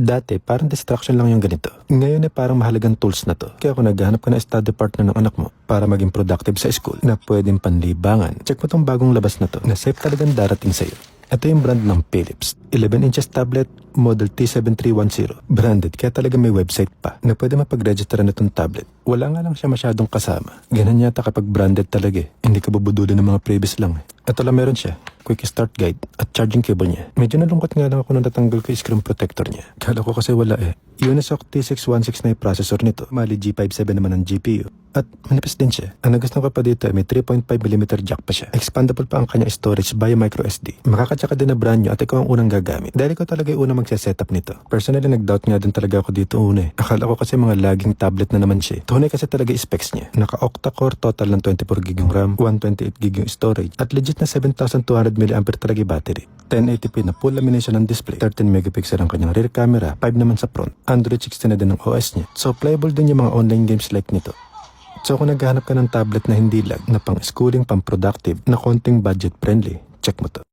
Dati, parang distraction lang yung ganito. Ngayon parang mahalagang tools na to. Kaya kung naghahanap ka ng study partner ng anak mo para maging productive sa school na pwedeng panlibangan, check mo tong bagong labas na to na safe talagang darating sa'yo. Ito yung brand ng Philips. 11 inches tablet, model T7310. Branded, kaya talaga may website pa na pwede mapag-register na itong tablet. Wala nga lang siya masyadong kasama. Ganun yata kapag branded talaga eh. Hindi ka bubudulin ng mga previous lang eh. Ito lang meron siya. Quick start guide at charging cable niya. Medyo nalungkot nga lang ako nung natanggal ko yung screen protector niya. Kala ko kasi wala eh. Unisoc T616 na yung processor nito. Mali G57 naman ang GPU. At manipis din siya. Ang nagustuhan ko pa dito ay may 3.5mm jack pa siya. Expandable pa ang kanyang storage via microSD. Makakatsaka din na brand nyo at ikaw ang unang gagamit. Dahil ikaw talaga yung unang magsasetup nito. Personally, nag-doubt nga din talaga ako dito una eh. Akala ko kasi mga laging tablet na naman siya. Tunay kasi talaga yung specs niya. Naka-octa-core, total ng 24GB yung RAM, 128GB yung storage, at legit na 7,200mAh talaga yung battery. 1080p na full lamination ng display, 13MP ang kanyang rear camera, 5 naman sa front, Android 16 na din ang OS niya. So playable din yung mga online games like nito. So kung naghahanap ka ng tablet na hindi lag, na pang schooling, pang productive, na konting budget friendly, check mo to.